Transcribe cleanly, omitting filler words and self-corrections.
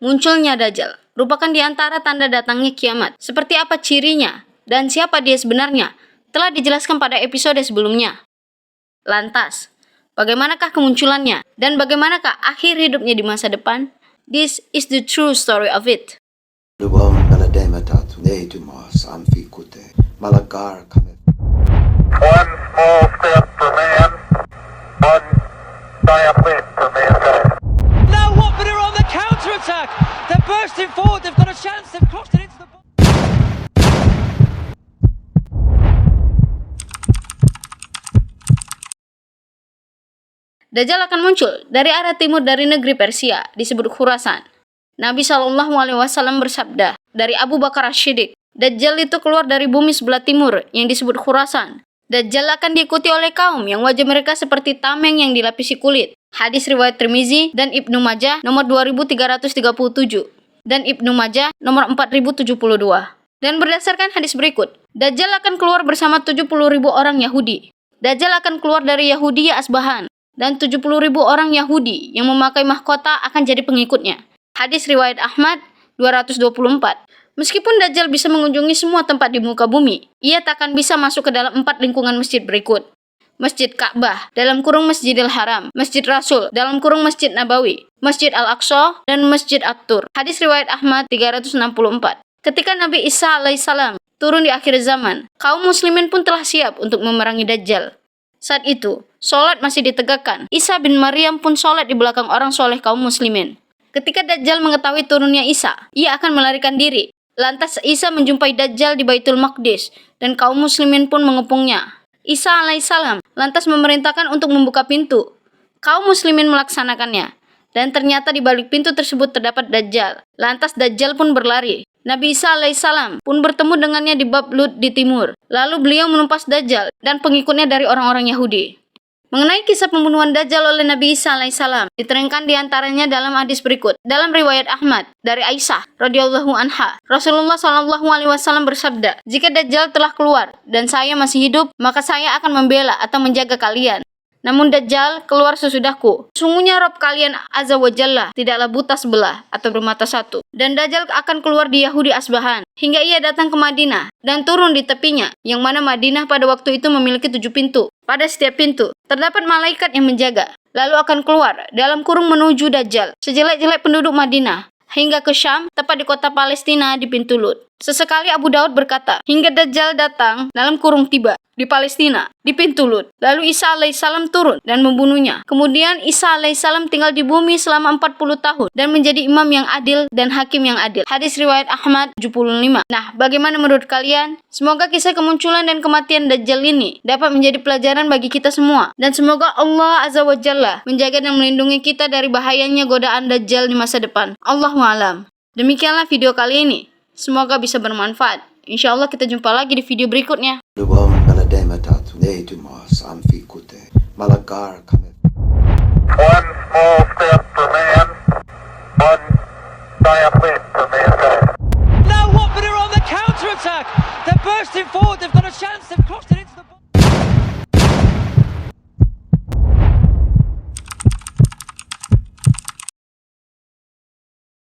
Munculnya Dajjal merupakan di antara tanda datangnya kiamat. Seperti apa cirinya dan siapa dia sebenarnya telah dijelaskan pada episode sebelumnya. Lantas, bagaimanakah kemunculannya dan bagaimanakah akhir hidupnya di masa depan? This is the true story of it. One small step for man, one giant leap for mankind. Now Watford are on the counter-attack. They're bursting forward. They've got a chance. They've crossed it into the box. Dajjal akan muncul dari arah timur dari negeri Persia, disebut Khurasan. Nabi SAW bersabda dari Abu Bakar As-Siddiq, Dajjal itu keluar dari bumi sebelah timur yang disebut Khurasan. Dajjal akan diikuti oleh kaum yang wajah mereka seperti tameng yang dilapisi kulit. Hadis riwayat Tirmizi dan Ibnu Majah nomor 2337 dan Ibnu Majah nomor 4072. Dan berdasarkan hadis berikut, Dajjal akan keluar bersama 70.000 orang Yahudi. Dajjal akan keluar dari Yahudi Asbahan dan 70.000 orang Yahudi yang memakai mahkota akan jadi pengikutnya. Hadis riwayat Ahmad 224. Meskipun Dajjal bisa mengunjungi semua tempat di muka bumi, ia takkan bisa masuk ke dalam 4 lingkungan masjid berikut. Masjid Ka'bah, dalam kurung Masjidil Haram, Masjid Rasul, dalam kurung Masjid Nabawi, Masjid Al-Aqsa, dan Masjid At-Tur. Hadis riwayat Ahmad 364. Ketika Nabi Isa alaihissalam turun di akhir zaman, kaum muslimin pun telah siap untuk memerangi Dajjal. Saat itu, sholat masih ditegakkan. Isa bin Maryam pun sholat di belakang orang soleh kaum muslimin. Ketika Dajjal mengetahui turunnya Isa, ia akan melarikan diri. Lantas Isa menjumpai Dajjal di Baitul Maqdis, dan kaum muslimin pun mengepungnya. Isa alaihissalam lantas memerintahkan untuk membuka pintu. Kaum muslimin melaksanakannya. Dan ternyata di balik pintu tersebut terdapat Dajjal. Lantas Dajjal pun berlari. Nabi Isa alaihissalam pun bertemu dengannya di bab Lut di timur. Lalu beliau menumpas Dajjal dan pengikutnya dari orang-orang Yahudi. Mengenai kisah pembunuhan Dajjal oleh Nabi Isa alaihissalam, diterangkan diantaranya dalam hadis berikut. Dalam riwayat Ahmad dari Aisyah radhiyallahu anha, Rasulullah SAW bersabda, jika Dajjal telah keluar dan saya masih hidup, maka saya akan membela atau menjaga kalian. Namun Dajjal keluar sesudahku. Sungguhnya Rabb kalian Azza wa Jalla tidaklah buta sebelah atau bermata satu. Dan Dajjal akan keluar di Yahudi Asbahan hingga ia datang ke Madinah dan turun di tepinya, yang mana Madinah pada waktu itu memiliki 7 pintu. Pada setiap pintu terdapat malaikat yang menjaga. Lalu akan keluar dalam kurung menuju Dajjal, sejelek-jelek penduduk Madinah, hingga ke Syam, tepat di kota Palestina di pintu Lut. Sesekali Abu Daud berkata, hingga Dajjal datang dalam kurung tiba di Palestina, di pintu Lut. Lalu Isa alaihissalam turun dan membunuhnya. Kemudian Isa alaihissalam tinggal di bumi selama 40 tahun dan menjadi imam yang adil dan hakim yang adil. Hadis riwayat Ahmad 75. Nah, bagaimana menurut kalian? Semoga kisah kemunculan dan kematian Dajjal ini dapat menjadi pelajaran bagi kita semua. Dan semoga Allah Azza wa Jalla menjaga dan melindungi kita dari bahayanya godaan Dajjal di masa depan. Allahu a'lam. Demikianlah video kali ini. Semoga bisa bermanfaat. Insya Allah kita jumpa lagi di video berikutnya. Malagar